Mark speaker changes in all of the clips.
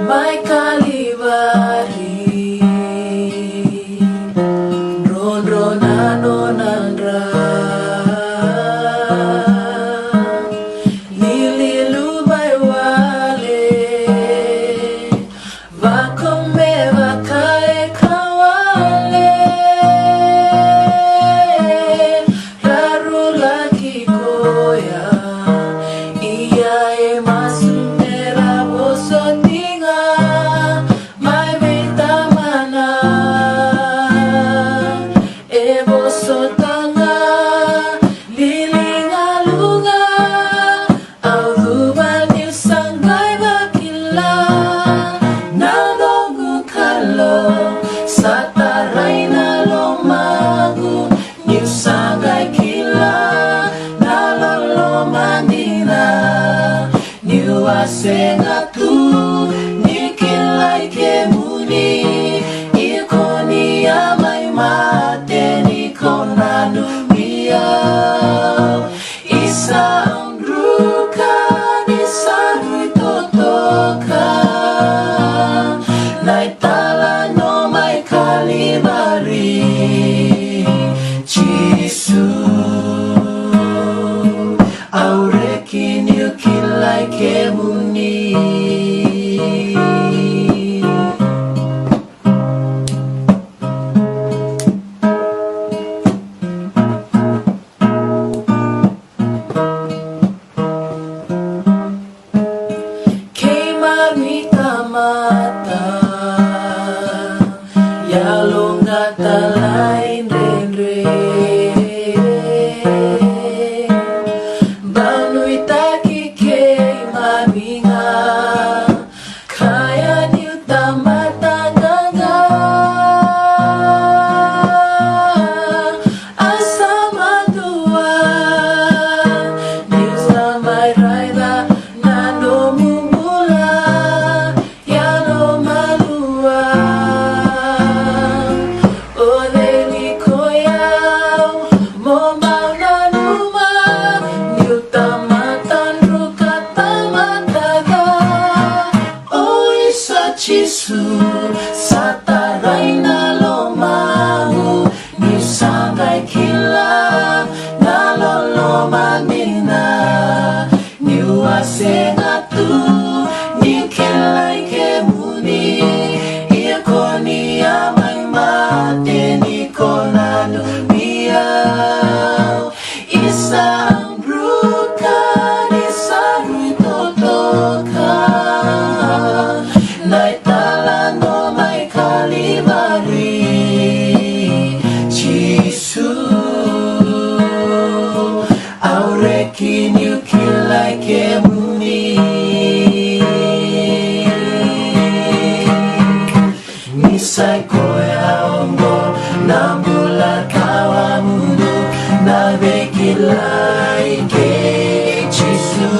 Speaker 1: May kaliwari Ron-ronano nandra Lililubay wale Vakome vakae kawale Rarulaki koya Iyae masumera bosotinga Mai betamana E bosotanga Lilinga lunga Au dubanil sangai bakila Nalongu kalo Satarai nalomagu Niu sangai kila Nalolo mandina Niu asengatu Nikilai kemuni Ikoni amai mate Nikonanu miau Isa angruka Nisarui totoka Naitala no mai kalibari Jisu Aureki niu kilai kemuni mata Yalong atalain renre Banui taki kei maminga Kaya niu tamata gaga Asama dua Niu samai raida Nano mumula Jisu satarai nalomagu Niu sangai kila nalolo manina Niu asengatu Niu kilai kemuni Ikoni amai mate Nikonanu miau Isang bruka Nisarui totoka Naitala no mai kalibari Jisu Aureki niu kilai kemuni Nisai koya ombo Nambula kawa mundu Nabe kilai ke Jisu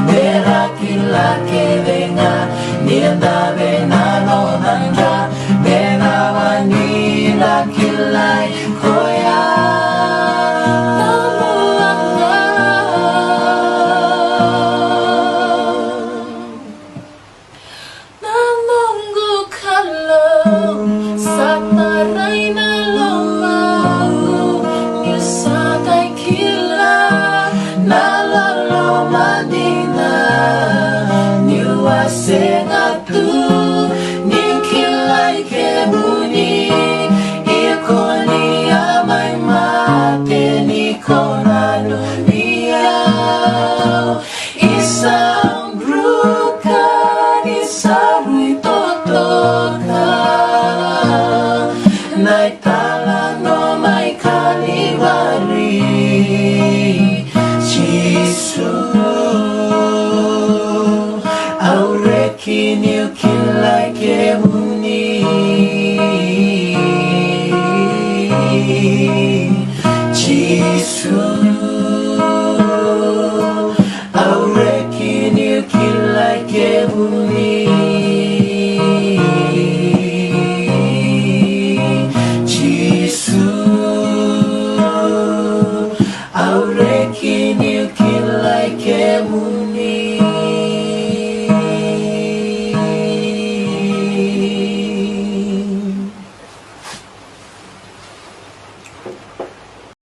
Speaker 1: Merakila ke venga Nienda venano nanda Benawani la kilai koya Namongu kalo Satarai nalomagu Niu satai kila Nalolo madina Niu asengatu Niu kilai kemuni Ikoni amai mate Nikonanu miau Isang bruka Nisarui totoka Naitala no mai kalibari Jisu Aureki niu kilai kemuni Jisu